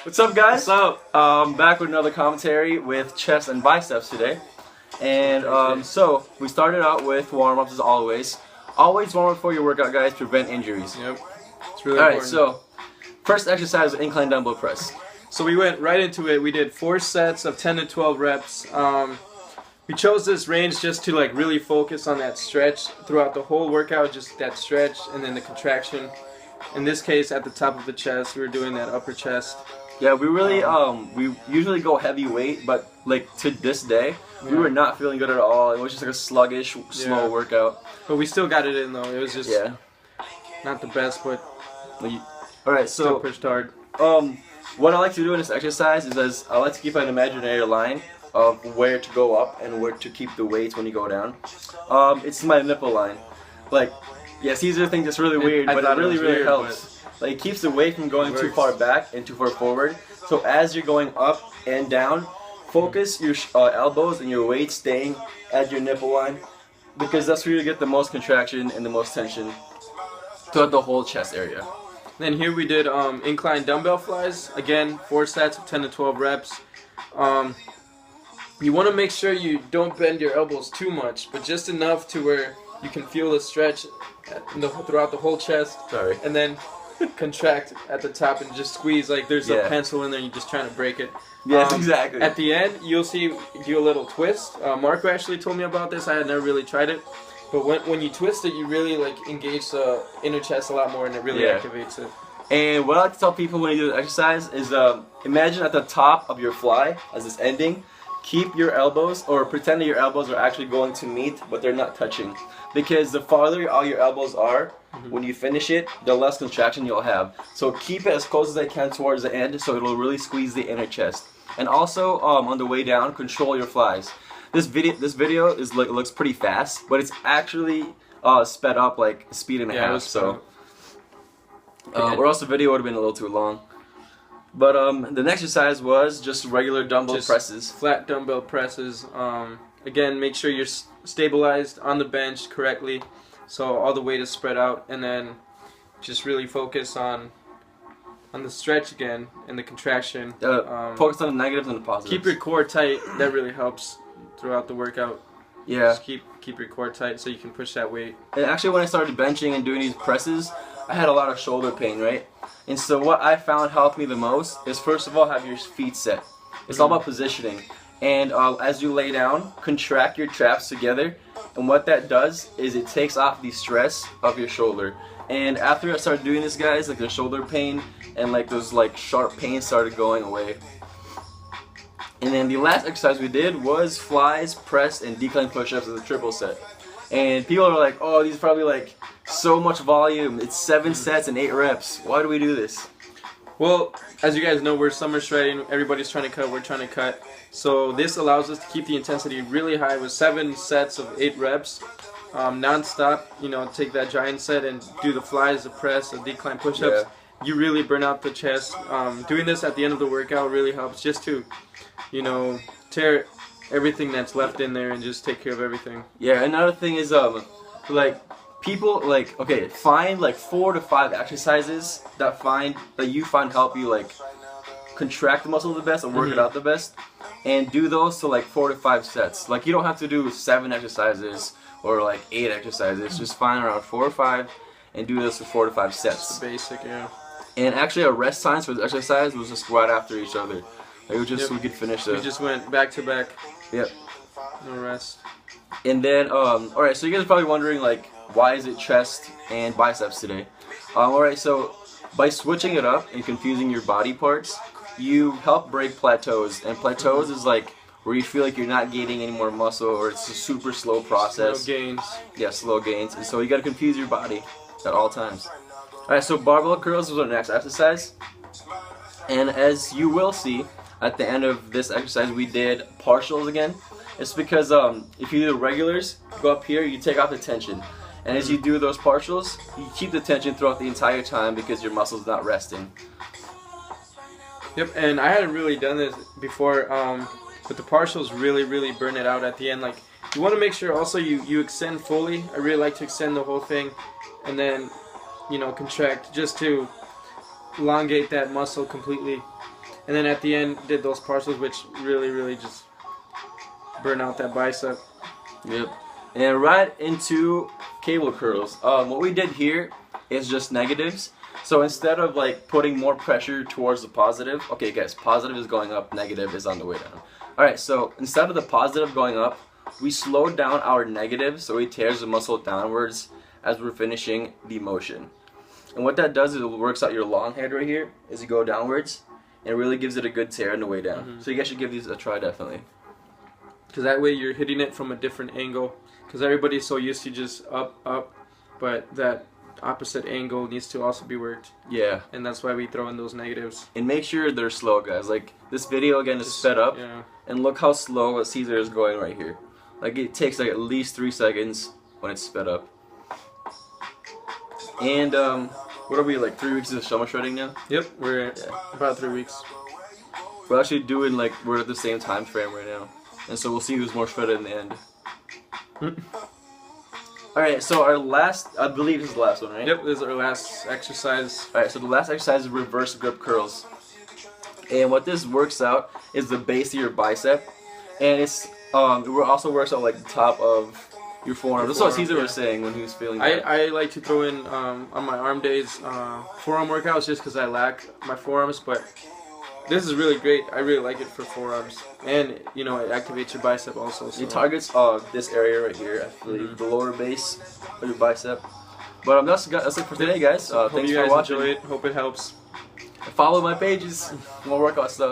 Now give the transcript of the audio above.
What's up, guys? What's up? Back with another commentary with chest and biceps today. And so we started out with warm-ups as always. Always warm up before your workout, guys. Prevent injuries. Yep. It's really important. Alright, so first exercise was incline dumbbell press. So we went right into it. We did 4 sets of 10 to 12 reps. We chose this range just to like really focus on that stretch throughout the whole workout, just that stretch and then the contraction. In this case, at the top of the chest, we were doing that upper chest. Yeah, we really we usually go heavy weight, but like to this day, we were not feeling good at all. It was just like a sluggish, slow workout. But we still got it in though. It was just not the best, but alright, so still pushed hard. What I like to do in this exercise is I like to keep an imaginary line of where to go up and where to keep the weights when you go down. It's my nipple line. Like, yes, these are things that's really weird, but it really helps. Like, it keeps the weight from going too far back and too far forward. So as you're going up and down, focus your elbows and your weight staying at your nipple line, because that's where you get the most contraction and the most tension throughout the whole chest area. Then here we did incline dumbbell flies. Again, 4 sets of 10 to 12 reps. You want to make sure you don't bend your elbows too much, but just enough to where you can feel the stretch throughout the whole chest. Sorry. And then contract at the top and just squeeze like there's a pencil in there. You're just trying to break it. Yes, exactly. At the end, you'll see do a little twist. Marco actually told me about this. I had never really tried it. But when you twist it, you really like engage the inner chest a lot more, and it really activates it. And what I like to tell people when you do the exercise is imagine at the top of your fly, as it's ending, keep your elbows, or pretend that your elbows are actually going to meet, but they're not touching. Because the farther all your elbows are, when you finish it, the less contraction you'll have. So keep it as close as I can towards the end, so it'll really squeeze the inner chest. And also, on the way down, control your flies. This video is looks pretty fast, but it's actually sped up like a speed and a half. So or else the video would have been a little too long. But the next exercise was just regular dumbbell presses, flat dumbbell presses. Again, make sure you're stabilized on the bench correctly, so all the weight is spread out, and then just really focus on the stretch again and the contraction. Focus on the negatives and the positives. Keep your core tight. That really helps throughout the workout. Yeah. Just keep your core tight so you can push that weight. And actually, when I started benching and doing these presses, I had a lot of shoulder pain, right? And so what I found helped me the most is, first of all, have your feet set. It's all about positioning. And as you lay down, contract your traps together. And what that does is it takes off the stress of your shoulder. And after I started doing this, guys, like the shoulder pain and like those like sharp pains started going away. And then the last exercise we did was flies, press, and decline push-ups as a triple set. And people are like, oh, these are probably like so much volume. It's 7 sets and 8 reps. Why do we do this? Well, as you guys know, we're summer shredding. Everybody's trying to cut. We're trying to cut. So this allows us to keep the intensity really high with 7 sets of 8 reps, non-stop. You know, take that giant set and do the flies, the press, the decline push-ups. You really burn out the chest. Doing this at the end of the workout really helps, just to, you know, tear everything that's left in there and just take care of everything. Yeah, another thing is like people like, okay, find like 4 to 5 exercises that you find help you like contract the muscle the best and work it out the best, and do those to like 4 to 5 sets. Like, you don't have to do 7 exercises or like 8 exercises. Just find around 4 or 5 and do this for 4 to 5 sets. Just the basic, And actually, our rest times for the exercise was just right after each other. Like, we could finish it. We just went back to back. Yep. No rest. And then, alright, so you guys are probably wondering, like, why is it chest and biceps today? Alright, so by switching it up and confusing your body parts, you help break plateaus. And plateaus is like where you feel like you're not gaining any more muscle, or it's a super slow process. Slow gains. Yeah, slow gains. And so you gotta confuse your body at all times. Alright, so barbell curls is our next exercise. And as you will see, at the end of this exercise, we did partials again. It's because if you do the regulars, go up here, you take off the tension. And as you do those partials, you keep the tension throughout the entire time because your muscle's not resting. Yep, and I hadn't really done this before, but the partials really burn it out at the end. Like, you want to make sure also you extend fully. I really like to extend the whole thing, and then, you know, contract just to elongate that muscle completely. And then at the end, did those parcels, which really just burn out that bicep. Yep. And right into cable curls. What we did here is just negatives. So instead of like putting more pressure towards the positive, okay guys, positive is going up, negative is on the way down. Alright, so instead of the positive going up, we slowed down our negative so it tears the muscle downwards as we're finishing the motion. And what that does is it works out your long head right here as you go downwards, and it really gives it a good tear on the way down. So you guys should give these a try definitely. Because that way you're hitting it from a different angle. Because everybody's so used to just up, but that opposite angle needs to also be worked. Yeah. And that's why we throw in those negatives. And make sure they're slow, guys. Like this video again is sped up, yeah. And look how slow Caesar is going right here. Like it takes like at least 3 seconds when it's sped up. And what are we, like 3 weeks of summer shredding now? Yep, we're at about 3 weeks. We're actually doing like we're at the same time frame right now, and so we'll see who's more shredded in the end. Alright, so our last, I believe this is the last one, right? Yep, this is our last exercise. Alright, so the last exercise is reverse grip curls. And what this works out is the base of your bicep. And it's, it also works out like the top of your forearm. That's what Caesar was saying when he was feeling that. I like to throw in, on my arm days, forearm workouts just because I lack my forearms, but this is really great. I really like it for forearms. And, you know, it activates your bicep also. So. It targets this area right here, I believe, the lower base of your bicep. But that's it for today, guys. Hope Thanks you for guys watching. enjoy it. Hope it helps. Follow my pages. More workout stuff.